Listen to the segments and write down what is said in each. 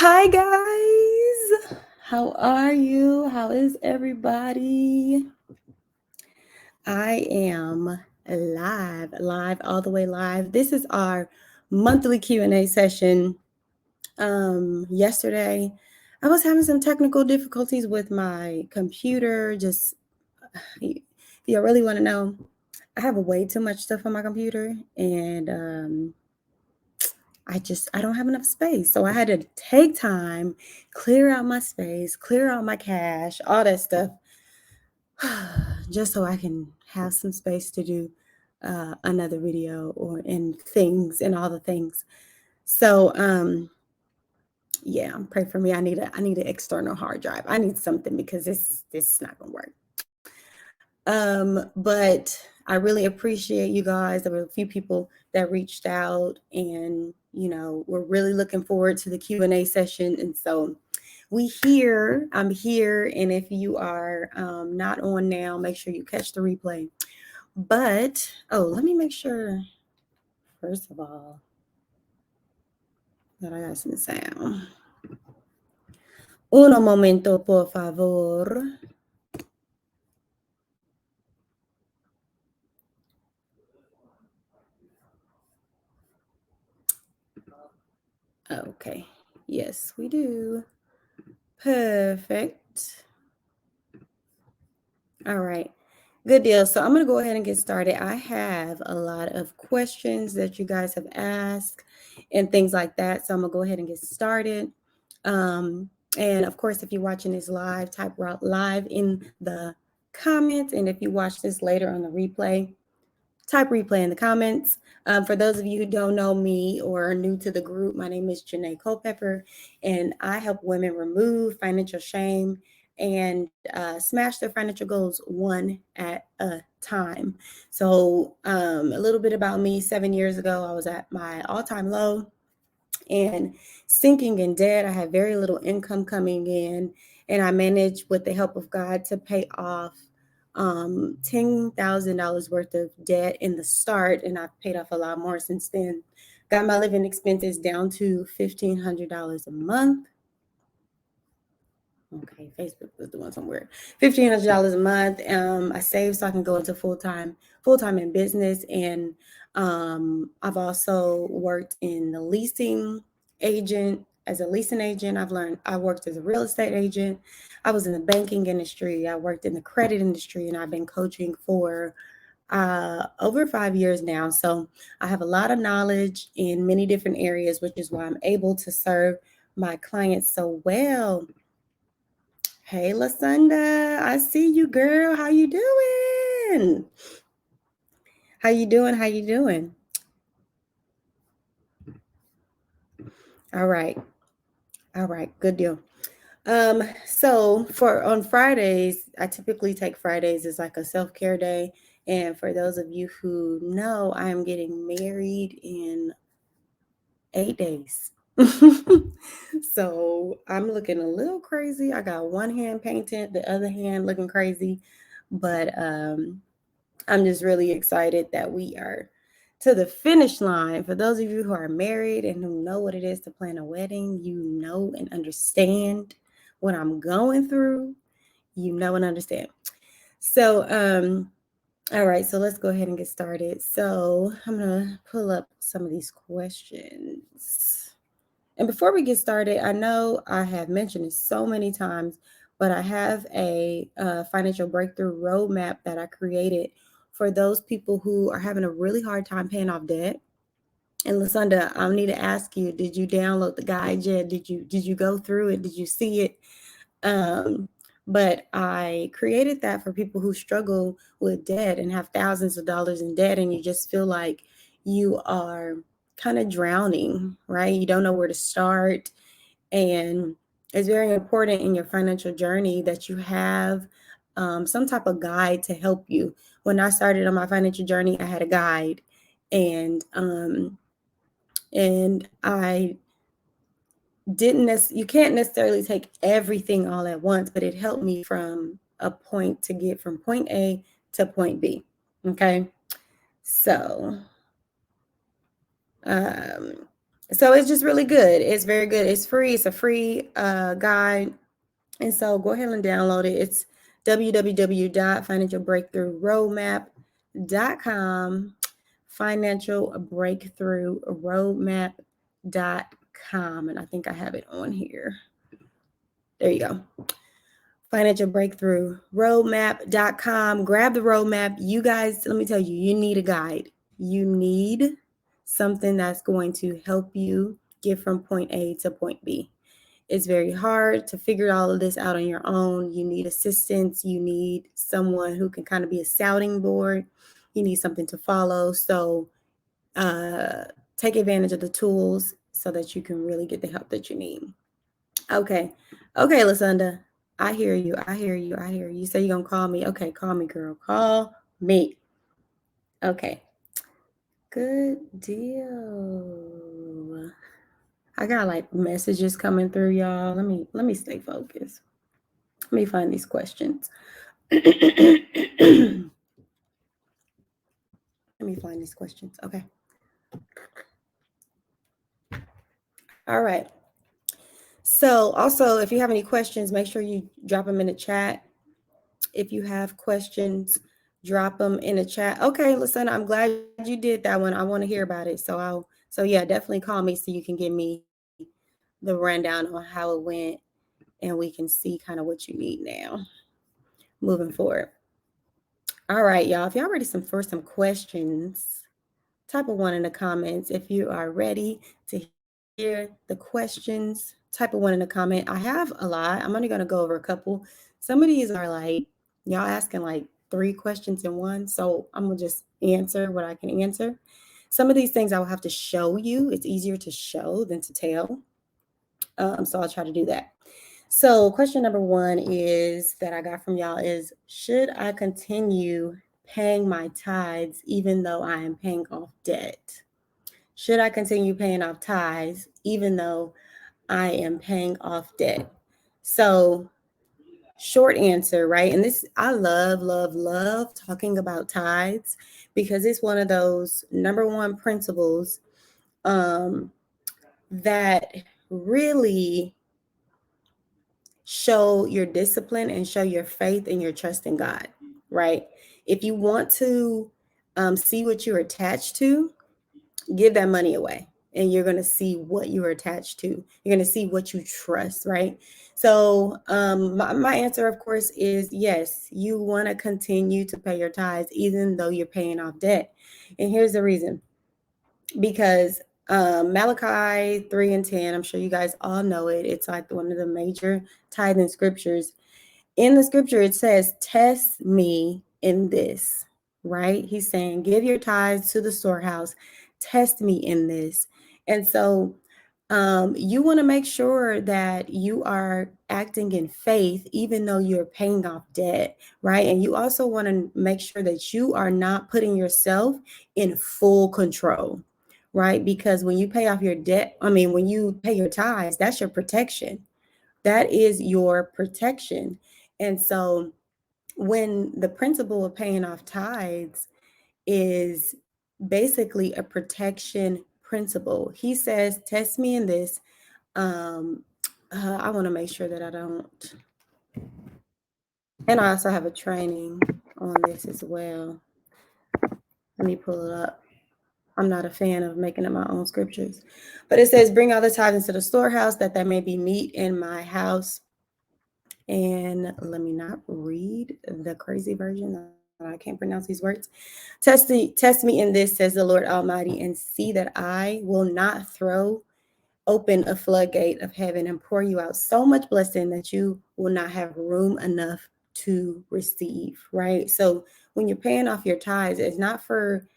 Hi guys, how are you? How is everybody? I am live, all the way live. This is our monthly Q&A session. Yesterday, I was having some technical difficulties with my computer. If you really want to know, I have way too much stuff on my computer, and I don't have enough space. So I had to take time, clear out my space, clear out my cache, all that stuff, just so I can have some space to do another video and all the things. So yeah, pray for me. I need an external hard drive. I need something because this is not gonna work. But I really appreciate you guys. There were a few people that reached out, and we're really looking forward to the Q&A session. And so I'm here, and if you are not on now, make sure you catch the replay. But let me make sure, first of all, that I got some sound. Uno momento, por favor. Okay. Yes, we do. Perfect. All right. Good deal. So I'm going to go ahead and get started. I have a lot of questions that you guys have asked and things like that. So I'm going to go ahead and get started. And of course, if you're watching this live, type live in the comments. And if you watch this later on the replay, type replay in the comments. For those of you who don't know me or are new to the group, my name is Janae Culpepper, and I help women remove financial shame and smash their financial goals one at a time. So a little bit about me. 7 years ago, I was at my all-time low and sinking in debt. I had very little income coming in, and I managed, with the help of God, to pay off $10,000 worth of debt in the start, and I've paid off a lot more since then. Got my living expenses down to $1,500 a month. Okay, Facebook was doing some weird. $1,500 a month. I saved so I can go into full time in business, and I've also worked in the leasing agent. As a leasing agent, I worked as a real estate agent. I was in the banking industry. I worked in the credit industry, and I've been coaching for over 5 years now. So I have a lot of knowledge in many different areas, which is why I'm able to serve my clients so well. Hey, Lasunda, I see you, girl. How you doing? How you doing? How you doing? All right. All right. Good deal. So for on Fridays, I typically take Fridays as like a self-care day. And for those of you who know, I am getting married in 8 days. So I'm looking a little crazy. I got one hand painted, the other hand looking crazy. But I'm just really excited that we are to the finish line. For those of you who are married and who know what it is to plan a wedding, you know and understand what I'm going through. You know and understand. So, all right, so let's go ahead and get started. So I'm gonna pull up some of these questions. And before we get started, I know I have mentioned it so many times, but I have a financial breakthrough roadmap that I created for those people who are having a really hard time paying off debt. And Lasunda, I need to ask you: did you download the guide yet? Did you go through it? Did you see it? But I created that for people who struggle with debt and have thousands of dollars in debt, and you just feel like you are kind of drowning, right? You don't know where to start. And it's very important in your financial journey that you have some type of guide to help you. When I started on my financial journey, I had a guide, and I didn't you can't necessarily take everything all at once, but it helped me from a point to get from point A to point B. Okay. So So it's just really good. It's very good. It's free. It's a free guide. And so go ahead and download it. It's www.financialbreakthroughroadmap.com, financialbreakthroughroadmap.com. And I think I have it on here. There you go. Financialbreakthroughroadmap.com. Grab the roadmap. You guys, let me tell you, you need a guide. You need something that's going to help you get from point A to point B. It's very hard to figure all of this out on your own. You need assistance. You need someone who can kind of be a sounding board. You need something to follow. So take advantage of the tools so that you can really get the help that you need. Okay. Okay, Lasunda. I hear you. I hear you. I hear you. You say you're going to call me. Okay, call me, girl. Call me. Okay. Good deal. I got like messages coming through, y'all. Let me stay focused. Let me find these questions. Let me find these questions. Okay. All right. So also, if you have any questions, make sure you drop them in the chat. If you have questions, drop them in the chat. Okay, listen, I'm glad you did that one. I want to hear about it. So yeah, definitely call me so you can give me the rundown on how it went and we can see kind of what you need now moving forward. All right, y'all. If y'all ready for some questions, type of one in the comments. If you are ready to hear the questions, type of one in the comment. I have a lot. I'm only going to go over a couple. Some of these are like, y'all asking like 3 questions in one. So I'm going to just answer what I can answer. Some of these things I will have to show you. It's easier to show than to tell. So I'll try to do that. So question number 1 is that I got from y'all is, should I continue paying my tithes even though I am paying off debt? Should I continue paying off tithes even though I am paying off debt? So short answer, right? And this, I love talking about tithes because it's one of those number one principles that really show your discipline and show your faith and your trust in God, right? If you want to see what you're attached to, give that money away and you're going to see what you're attached to. You're going to see what you trust, right? So my answer, of course, is yes, you want to continue to pay your tithes even though you're paying off debt. And here's the reason. Because Malachi 3:10, I'm sure you guys all know it. It's like one of the major tithing scriptures. In the scripture, it says, test me in this, right? He's saying, give your tithes to the storehouse, test me in this. And so you want to make sure that you are acting in faith, even though you're paying off debt, right? And you also want to make sure that you are not putting yourself in full control, right? Because when you pay off your debt, when you pay your tithes, that's your protection. That is your protection. And so when the principle of paying off tithes is basically a protection principle, he says, test me in this. I want to make sure that I don't. And I also have a training on this as well. Let me pull it up. I'm not a fan of making up my own scriptures. But it says, bring all the tithes into the storehouse, that there may be meat in my house. And let me not read the crazy version. I can't pronounce these words. Test me in this, says the Lord Almighty, and see that I will not throw open a floodgate of heaven and pour you out so much blessing that you will not have room enough to receive, right? So when you're paying off your tithes, it's not for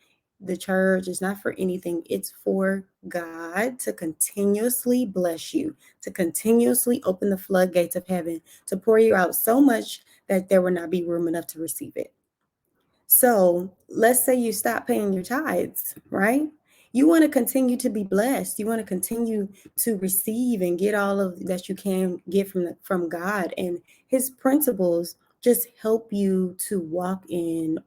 the church, it's not for anything. It's for God to continuously bless you, to continuously open the floodgates of heaven, to pour you out so much that there will not be room enough to receive it. So let's say you stop paying your tithes, right? You want to continue to be blessed. You want to continue to receive and get all of that you can get from God, and his principles just help you to walk in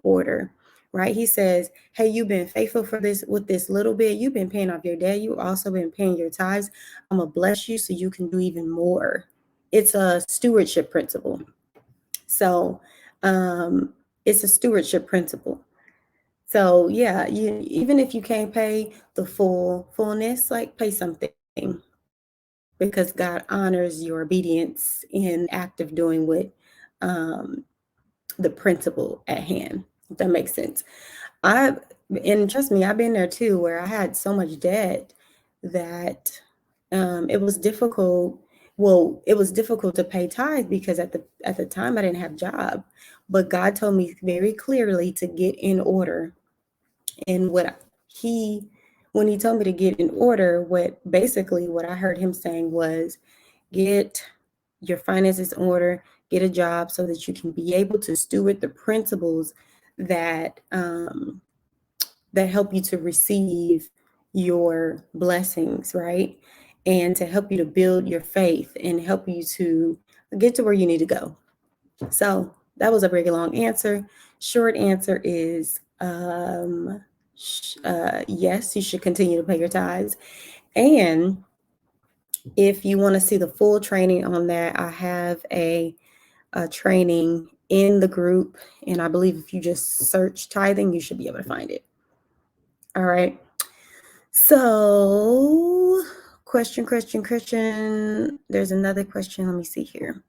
order, right? He says, hey, you've been faithful for this with this little bit. You've been paying off your debt. You've also been paying your tithes. I'm going to bless you so you can do even more. It's a stewardship principle. So it's a stewardship principle. So yeah, you even if you can't pay the fullness, like pay something because God honors your obedience in act of doing what the principle at hand. If that makes sense. And trust me, I've been there too, where I had so much debt that it was difficult. Well, it was difficult to pay tithes because at the time I didn't have a job, but God told me very clearly to get in order. And he, when he told me to get in order, what I heard him saying was, get your finances in order, get a job so that you can be able to steward the principles that that help you to receive your blessings, right? And to help you to build your faith and help you to get to where you need to go. So that was a very long answer. Short answer is yes, you should continue to pay your tithes. And if you want to see the full training on that, I have a training in the group. And I believe if you just search tithing, you should be able to find it. All right. So, question. There's another question. Let me see here.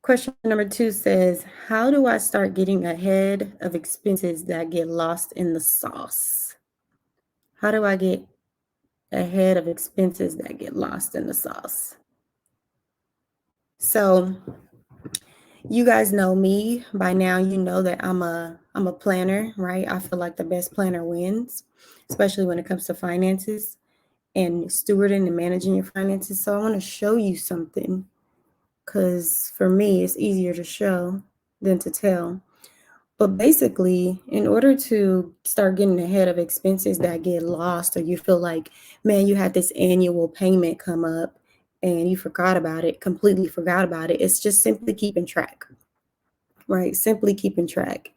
Question number 2 says, how do I start getting ahead of expenses that get lost in the sauce? How do I get ahead of expenses that get lost in the sauce? So, you guys know me by now. You know that I'm a planner, right? I feel like the best planner wins, especially when it comes to finances and stewarding and managing your finances. So I want to show you something because for me, it's easier to show than to tell. But basically, in order to start getting ahead of expenses that get lost, or you feel like, man, you had this annual payment come up and you completely forgot about it, it's just simply keeping track, right? Simply keeping track.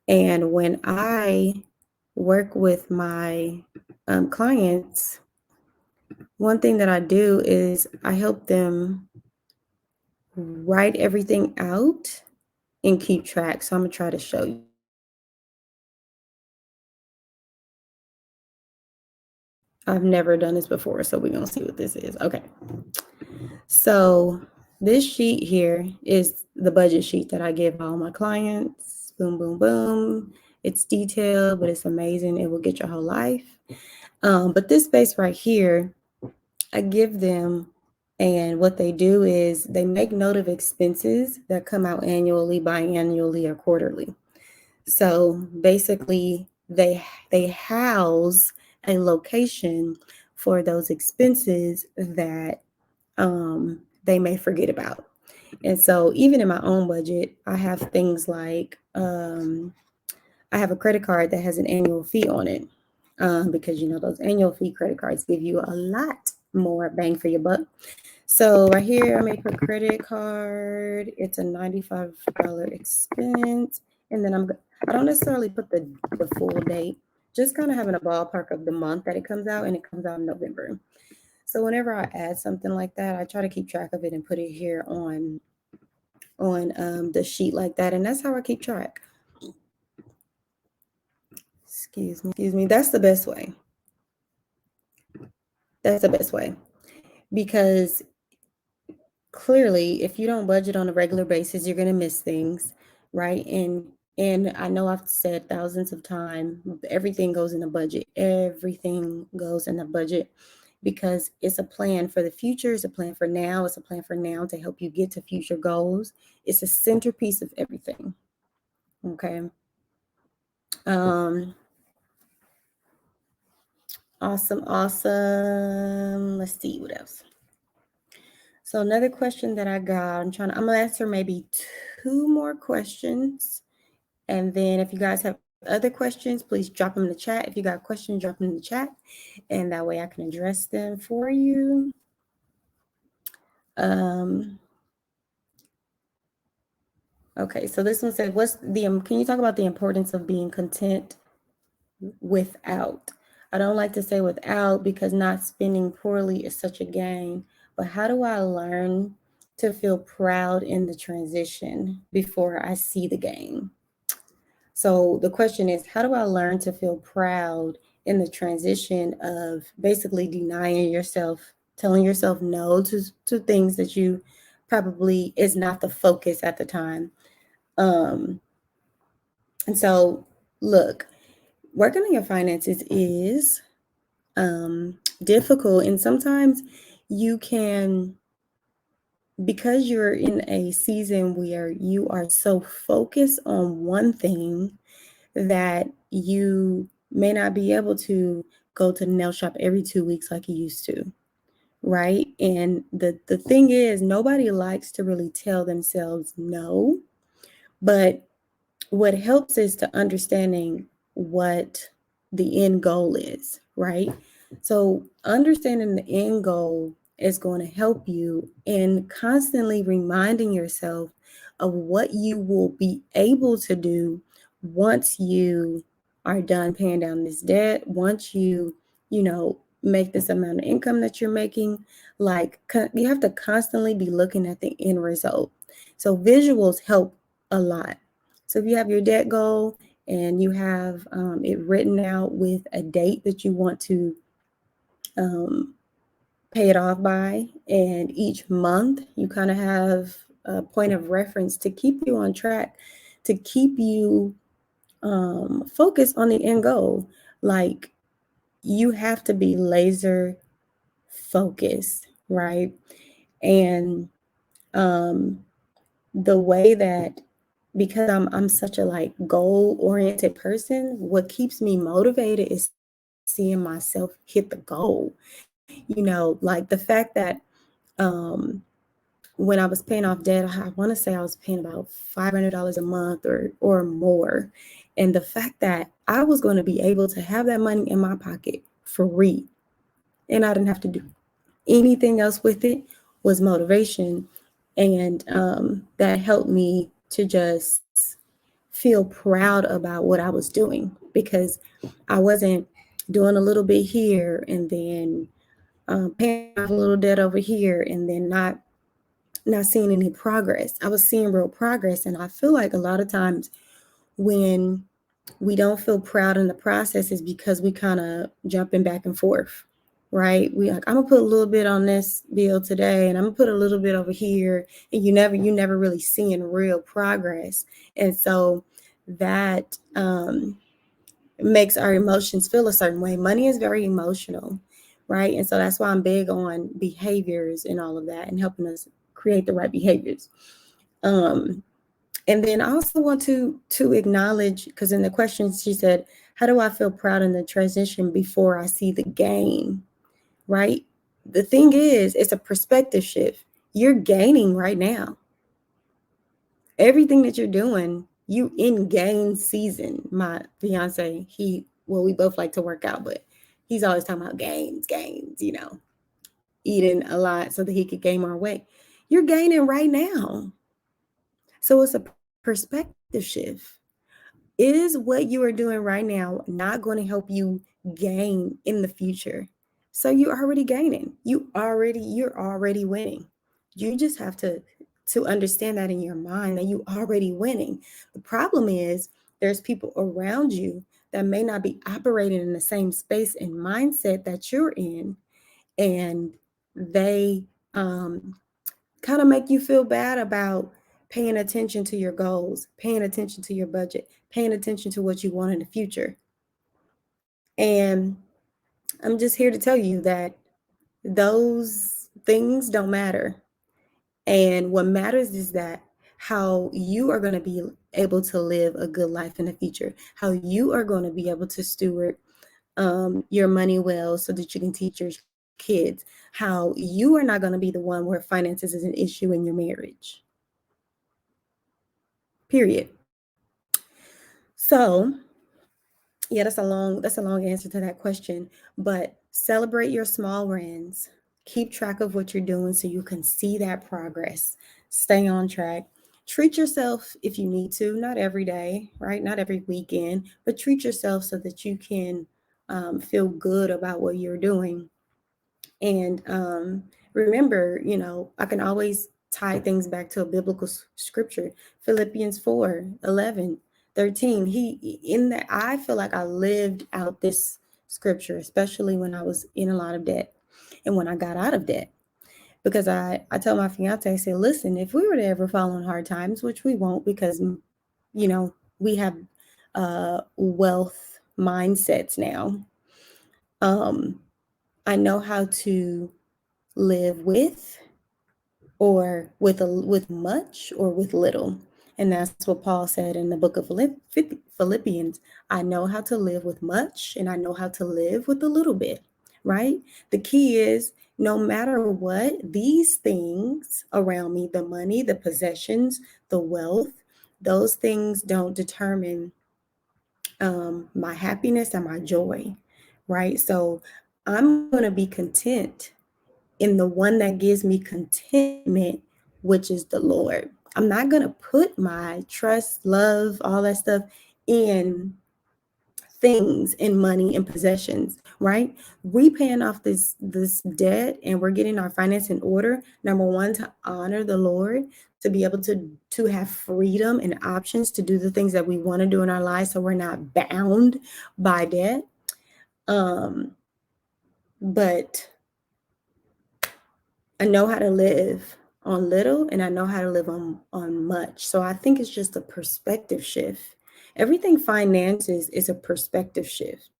And when I work with my clients, one thing that I do is I help them write everything out and keep track. So I'm gonna try to show you. I've never done this before, so we're gonna see what this is. Okay. So this sheet here is the budget sheet that I give all my clients. Boom, boom, boom. It's detailed, but it's amazing. It will get your whole life. But this space right here, I give them, and what they do is they make note of expenses that come out annually, biannually, or quarterly. So basically, they house a location for those expenses that they may forget about. And so even in my own budget, I have things like I have a credit card that has an annual fee on it because those annual fee credit cards give you a lot more bang for your buck. So right here, I may put credit card. It's a $95 expense, and then I don't necessarily put the full date, just kind of having a ballpark of the month that it comes out, and it comes out in November. So whenever I add something like that, I try to keep track of it and put it here on the sheet like that, and that's how I keep track. Excuse me. That's the best way. That's the best way because clearly, if you don't budget on a regular basis, you're going to miss things, right? And I know I've said thousands of times, everything goes in a budget. Everything goes in a budget because it's a plan for the future. It's a plan for now. It's a plan for now to help you get to future goals. It's a centerpiece of everything. Okay. Awesome. Let's see what else. So another question that I got, I'm gonna answer maybe 2 more questions. And then if you guys have other questions, please drop them in the chat. If you got questions, drop them in the chat. And that way I can address them for you. Okay, so this one said, can you talk about the importance of being content without? I don't like to say without because not spending poorly is such a gain, but how do I learn to feel proud in the transition before I see the gain? So the question is, how do I learn to feel proud in the transition of basically denying yourself, telling yourself no to things that you probably is not the focus at the time. And so, look, working on your finances is difficult, and sometimes you can, because you're in a season where you are so focused on one thing that you may not be able to go to the nail shop every 2 weeks like you used to, right? And the thing is, nobody likes to really tell themselves no, but what helps is to understanding what the end goal is, right? So understanding the end goal is going to help you in constantly reminding yourself of what you will be able to do once you are done paying down this debt, once you make this amount of income that you're making. Like, you have to constantly be looking at the end result. So visuals help a lot. So if you have your debt goal and you have it written out with a date that you want to pay it off by, and each month you kind of have a point of reference to keep you on track, to keep you focused on the end goal. Like, you have to be laser focused, right? And the way that, because I'm such a like goal oriented person, what keeps me motivated is seeing myself hit the goal. Like the fact that when I was paying off debt, I want to say I was paying about $500 a month or more. And the fact that I was going to be able to have that money in my pocket free and I didn't have to do anything else with it was motivation. And that helped me to just feel proud about what I was doing, because I wasn't doing a little bit here and then paying off a little debt over here and then not seeing any progress. I was seeing real progress. And I feel like a lot of times when we don't feel proud in the process is because we kind of jumping back and forth, right? We like, I'm gonna put a little bit on this bill today and I'm gonna put a little bit over here, and you never really seeing real progress. And so that makes our emotions feel a certain way. Money is very emotional, right? And so that's why I'm big on behaviors and all of that and helping us create the right behaviors. And then I also want to acknowledge, because in the question she said, how do I feel proud in the transition before I see the gain, right? The thing is, it's a perspective shift. You're gaining right now. Everything that you're doing, you in gain season. My fiance, we both like to work out, but he's always talking about gains, eating a lot so that he could gain more weight. You're gaining right now. So it's a perspective shift. Is what you are doing right now not going to help you gain in the future? So you're already gaining. You're already winning. You just have to understand that in your mind, that you already winning. The problem is there's people around you that may not be operating in the same space and mindset that you're in, and they kind of make you feel bad about paying attention to your goals, paying attention to your budget, paying attention to what you want in the future. And I'm just here to tell you that those things don't matter. And what matters is that how you are going to be able to live a good life in the future, how you are going to be able to steward your money well so that you can teach your kids, how you are not going to be the one where finances is an issue in your marriage. Period. So, yeah, that's a long answer to that question, but celebrate your small wins. Keep track of what you're doing so you can see that progress. Stay on track. treat yourself if you need to, not every day, right? Not every weekend, but treat yourself so that you can feel good about what you're doing. And remember, I can always tie things back to a biblical scripture, Philippians 4:11, 13. In that, I feel like I lived out this scripture, especially when I was in a lot of debt and when I got out of debt. Because I tell my fiance, I say, listen, if we were to ever fall on hard times, which we won't, because we have wealth mindsets now. I know how to live with, or with much, or with little. And that's what Paul said in the book of Philippians. I know how to live with much, and I know how to live with a little bit, right? The key is, no matter what, these things around me, the money, the possessions, the wealth, those things don't determine my happiness and my joy, right? So I'm going to be content in the one that gives me contentment, which is the Lord. I'm not going to put my trust, love, all that stuff in things, in money and possessions, right? We paying off this debt, and we're getting our finance in order. Number one, to honor the Lord, to be able to have freedom and options to do the things that we want to do in our lives, so we're not bound by debt. But I know how to live on little, and I know how to live on much. So I think it's just a perspective shift. Everything finances is a perspective shift,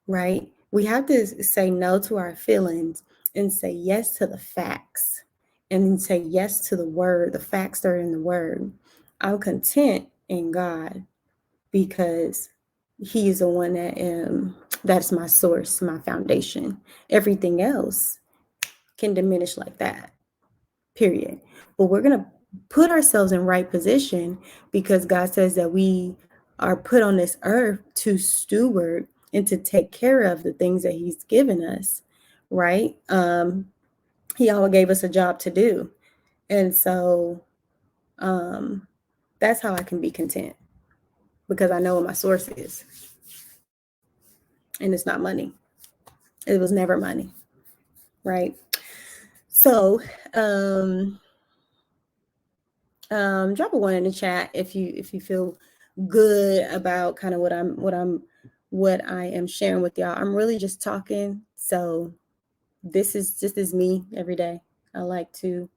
right? We have to say no to our feelings and say yes to the facts, and say yes to the word, the facts that are in the word. I'm content in God because He is the one that's my source, my foundation. Everything else can diminish like that, period. But we're going to put ourselves in right position, because God says that we are put on this earth to steward and to take care of the things that He's given us, right? He always gave us a job to do. And so that's how I can be content, because I know what my source is. And it's not money. It was never money, right? So drop a one in the chat if you feel good about kind of what I am sharing with y'all. I'm really just talking, so this is me every day. I like to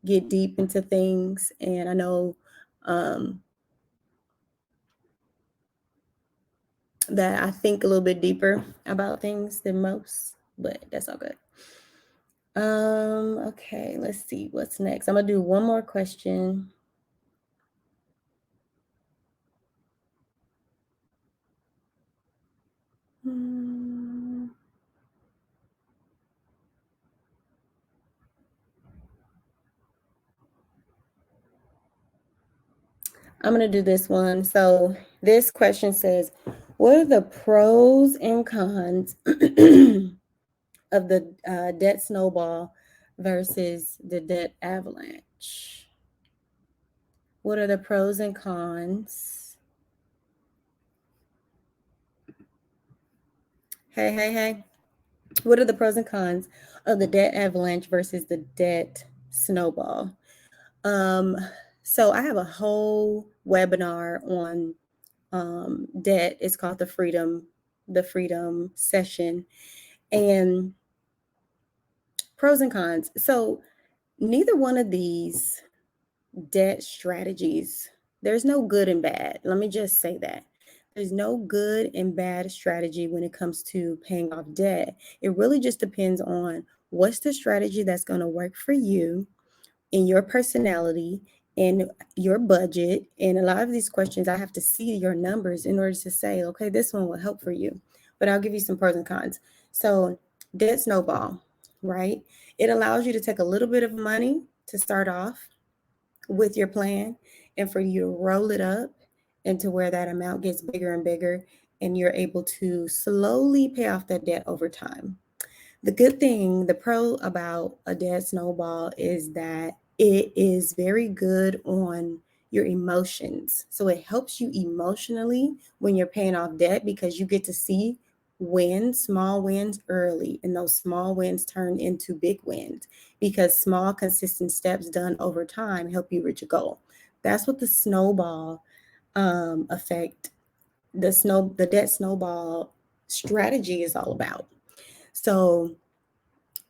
get deep into things, and I know that I think a little bit deeper about things than most, but that's all good. Okay, let's see what's next. I'm gonna do one more question. I'm going to do this one. So this question says, what are the pros and cons of the debt snowball versus the debt avalanche? What are the pros and cons? Hey. What are the pros and cons of the debt avalanche versus the debt snowball? So I have a whole webinar on debt. It's called the Freedom Session. And pros and cons. So neither one of these debt strategies, there's no good and bad. Let me just say that. There's no good and bad strategy when it comes to paying off debt. It really just depends on what's the strategy that's going to work for you in your personality and your budget. And a lot of these questions, I have to see your numbers in order to say, okay, this one will help for you. But I'll give you some pros and cons. So debt snowball, right? It allows you to take a little bit of money to start off with your plan, and for you to roll it up into where that amount gets bigger and bigger, and you're able to slowly pay off that debt over time. The good thing, the pro about a debt snowball, is that it is very good on your emotions. So it helps you emotionally when you're paying off debt, because you get to see wins, small wins early, and those small wins turn into big wins, because small consistent steps done over time help you reach a goal. That's what the snowball effect, the debt snowball strategy is all about. So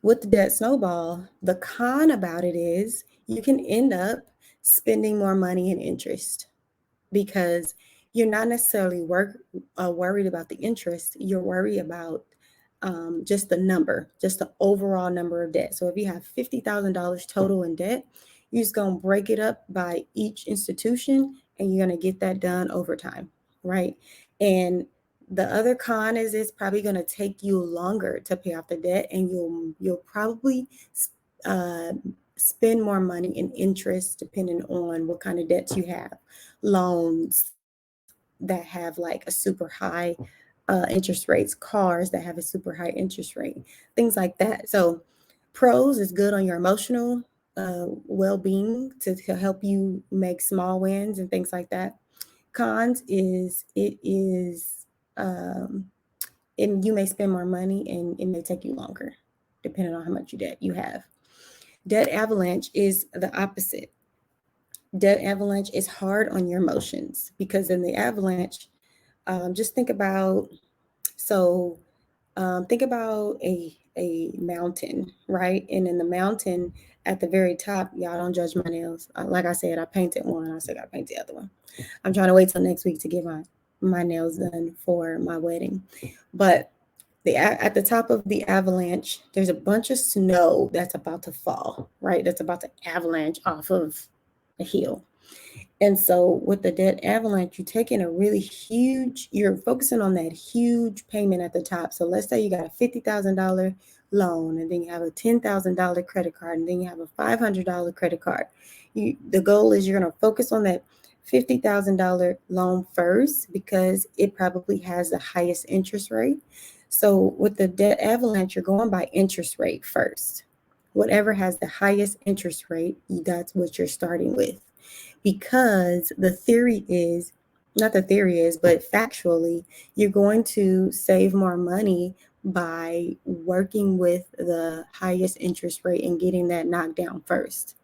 with the debt snowball, the con about it is you can end up spending more money in interest, because you're not necessarily worried about the interest. You're worried about just the number, just the overall number of debt. So if you have $50,000 total in debt, you're just going to break it up by each institution, and you're going to get that done over time, right? And the other con is it's probably going to take you longer to pay off the debt, and you'll probably uh, spend more money in interest depending on what kind of debts you have. Loans that have like a super high interest rates, cars that have a super high interest rate, things like that. So pros is good on your emotional well-being to help you make small wins and things like that. Cons is um, you may spend more money, and it may take you longer depending on how much debt you have. Debt avalanche is the opposite. Debt avalanche is hard on your emotions, because in the avalanche, just think about, so think about a mountain, right? And in the mountain at the very top, y'all don't judge my nails. Like I said, I painted one. I still got to paint the other one. I'm trying to wait till next week to get my nails done for my wedding. But at the top of the avalanche, there's a bunch of snow that's about to fall, right? That's about to avalanche off of a hill. And so with the debt avalanche, you're taking a really huge, you're focusing on that huge payment at the top. So let's say you got a $50,000 loan, and then you have a $10,000 credit card, and then you have a $500 credit card. The goal is you're going to focus on that $50,000 loan first, because it probably has the highest interest rate. So with the debt avalanche, you're going by interest rate first. Whatever has the highest interest rate, that's what you're starting with, because the theory is, not the theory is, but factually, you're going to save more money by working with the highest interest rate and getting that knocked down first.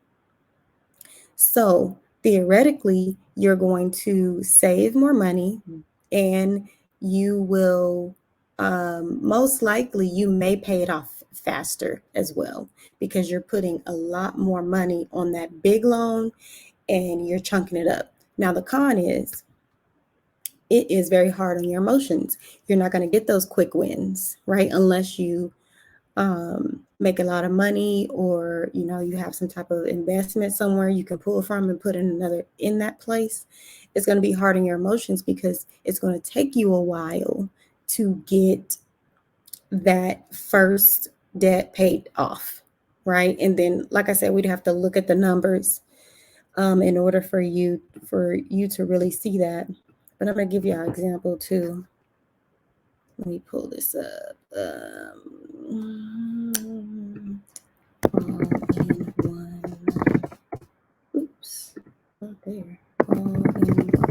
So theoretically, you're going to save more money, and you will most likely, you may pay it off faster as well, because you're putting a lot more money on that big loan and you're chunking it up. Now, the con is it is very hard on your emotions. You're not going to get those quick wins, right? Unless you make a lot of money, or you have some type of investment somewhere you can pull from and put in another in that place. It's going to be hard on your emotions, because it's going to take you a while to get that first debt paid off, right? And then, like I said, we'd have to look at the numbers in order for you to really see that. But I'm going to give you an example too. Let me pull this up. All in one. Oops, not there.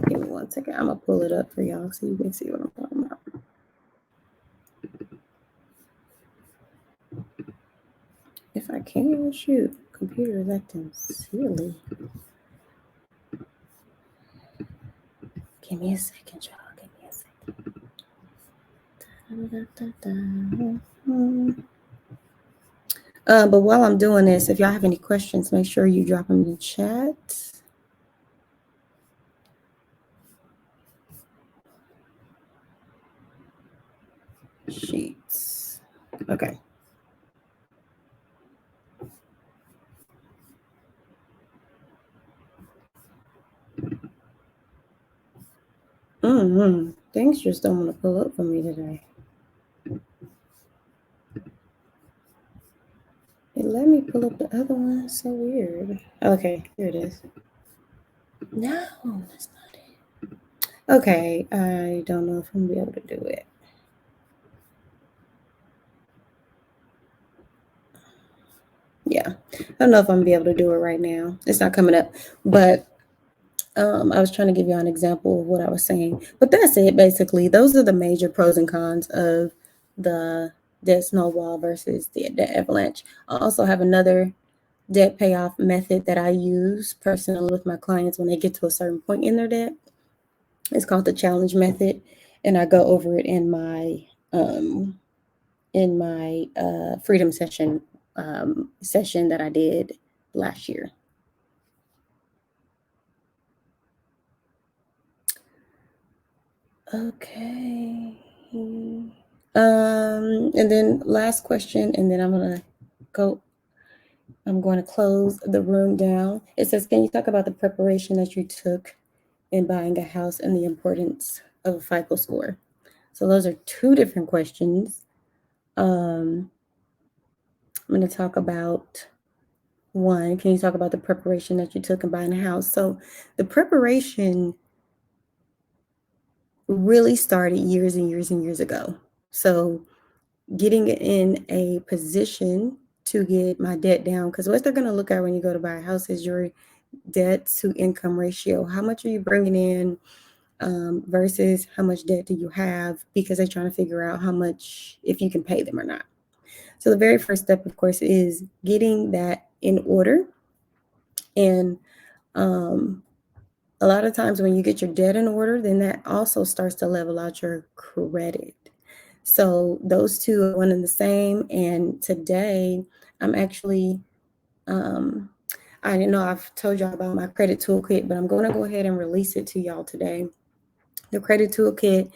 Give me 1 second. I'm going to pull it up for y'all so you can see what I'm talking about. If I can, shoot. Computer is acting silly. Give me a second, y'all. Give me a second. But while I'm doing this, if y'all have any questions, make sure you drop them in the chat. Sheets. Okay. Things just don't want to pull up for me today. It let me pull up the other one. So weird. Okay, here it is. No, that's not it. Okay, I don't know if I'm gonna be able to do it. Yeah, I don't know if I'm gonna be able to do it right now. It's not coming up, but I was trying to give you an example of what I was saying, but that's it basically. Those are the major pros and cons of the debt snowball versus the debt avalanche. I also have another debt payoff method that I use personally with my clients when they get to a certain point in their debt. It's called the challenge method, and I go over it um, in my freedom session that I did last year. Okay. And then last question, and then go. I'm going to close the room down. It says, can you talk about the preparation that you took in buying a house and the importance of a FICO score? So those are two different questions. I'm going to talk about one. Can you talk about the preparation that you took in buying a house? So the preparation really started years and years and years ago. So getting in a position to get my debt down, because what they're going to look at when you go to buy a house is your debt to income ratio. How much are you bringing in versus how much debt do you have, because they're trying to figure out how much, if you can pay them or not. So the very first step, of course, is getting that in order. And a lot of times when you get your debt in order, then that also starts to level out your credit. So those two are one and the same. And today I'm actually, I know I've told y'all about my credit toolkit, but I'm going to go ahead and release it to y'all today. The credit toolkit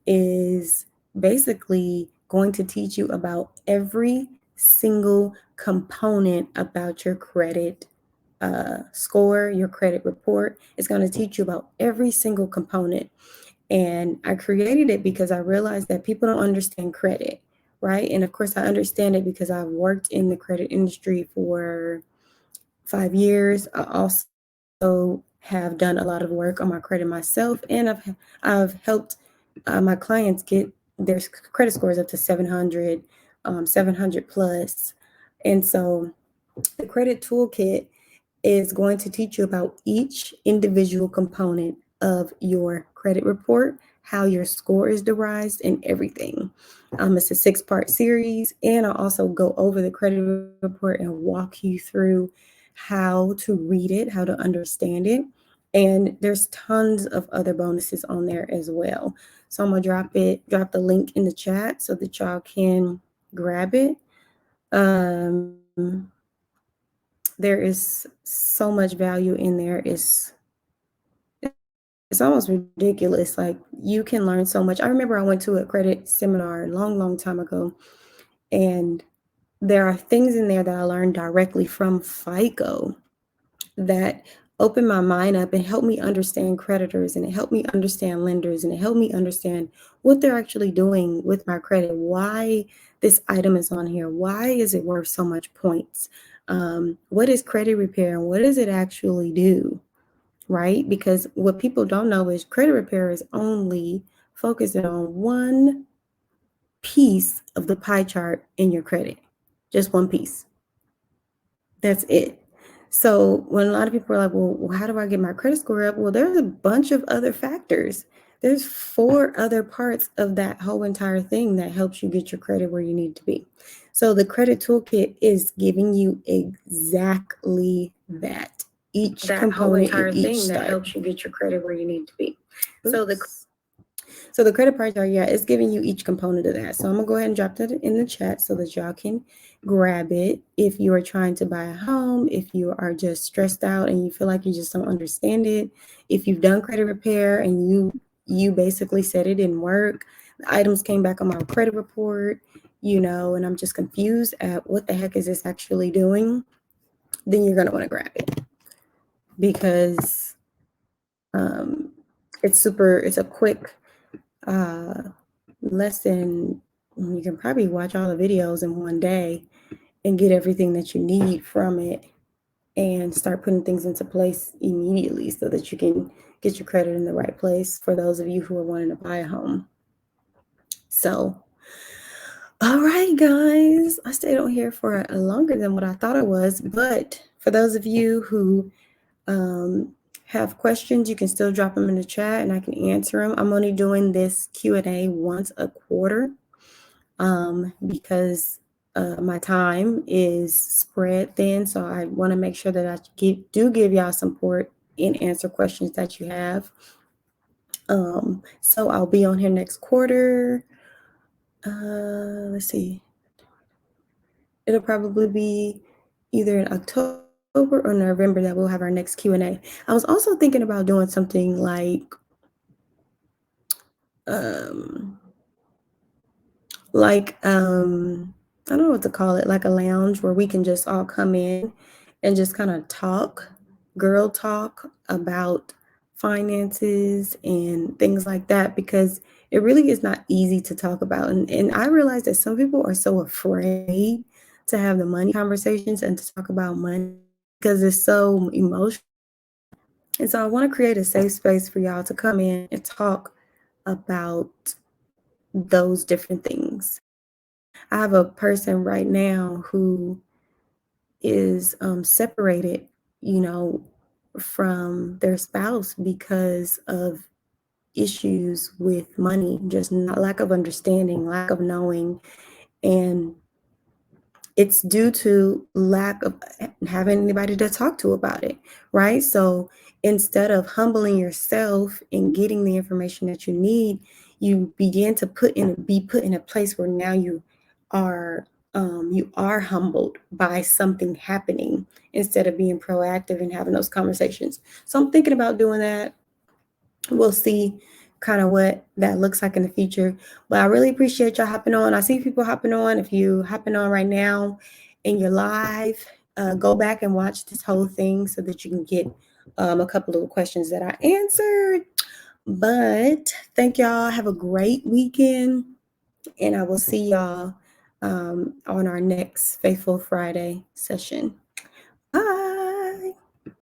is basically going to teach you about every single component about your credit score, your credit report. It's going to teach you about every single component. And I created it because I realized that people don't understand credit, right? And of course, I understand it because I've worked in the credit industry for 5 years. I also have done a lot of work on my credit myself, and I've helped my clients get their credit scores up to 700, 700 plus. And so the credit toolkit is going to teach you about each individual component of your credit report, how your score is derived, and everything. It's a 6-part series, and I'll also go over the credit report and walk you through how to read it, how to understand it. And there's tons of other bonuses on there as well. So I'm gonna drop the link in the chat so that y'all can grab it. There is so much value in there. It's almost ridiculous. Like, you can learn so much. I remember I went to a credit seminar a long, long time ago, and there are things in there that I learned directly from FICO that opened my mind up and helped me understand creditors, and it helped me understand lenders, and it helped me understand what they're actually doing with my credit, why this item is on here, why is it worth so much points, what is credit repair, and what does it actually do, right? Because what people don't know is credit repair is only focusing on one piece of the pie chart in your credit, just one piece. That's it. So when a lot of people are like, well, how do I get my credit score up? Well, there's a bunch of other factors. There's 4 other parts of that whole entire thing that helps you get your credit where you need to be. So the credit toolkit is giving you exactly that. Each component in each step that helps you get your credit where you need to be. So the credit part, it's giving you each component of that. So I'm gonna go ahead and drop that in the chat so that y'all can grab it. If you are trying to buy a home, if you are just stressed out and you feel like you just don't understand it, if you've done credit repair and you basically said it didn't work, the items came back on my credit report, and I'm just confused at what the heck is this actually doing, then you're gonna want to grab it, because it's a quick lesson. You can probably watch all the videos in one day and get everything that you need from it and start putting things into place immediately so that you can get your credit in the right place for those of you who are wanting to buy a home. So, all right, guys, I stayed on here for longer than what I thought it was, but for those of you who have questions, you can still drop them in the chat and I can answer them. I'm only doing this Q&A once a quarter because my time is spread thin. So I want to make sure that I give y'all support and answer questions that you have. So I'll be on here next quarter. Let's see. It'll probably be either in October or November that we'll have our next Q&A. I was also thinking about doing something um, I don't know what to call it, like a lounge where we can just all come in and just kind of talk, girl talk about finances and things like that, because it really is not easy to talk about. And I realize that some people are so afraid to have the money conversations and to talk about money because it's so emotional. And so I want to create a safe space for y'all to come in and talk about those different things. I have a person right now who is separated, you know, from their spouse because of issues with money, just not lack of understanding, lack of knowing, and it's due to lack of having anybody to talk to about it, right? So instead of humbling yourself and getting the information that you need, you begin to be put in a place where now you are humbled by something happening instead of being proactive and having those conversations. So I'm thinking about doing that. We'll see kind of what that looks like in the future. But I really appreciate y'all hopping on. I see people hopping on. If you hopping on right now and you're live, go back and watch this whole thing so that you can get a couple of the questions that I answered. But thank y'all. Have a great weekend. And I will see y'all on our next Faithful Friday session. Bye.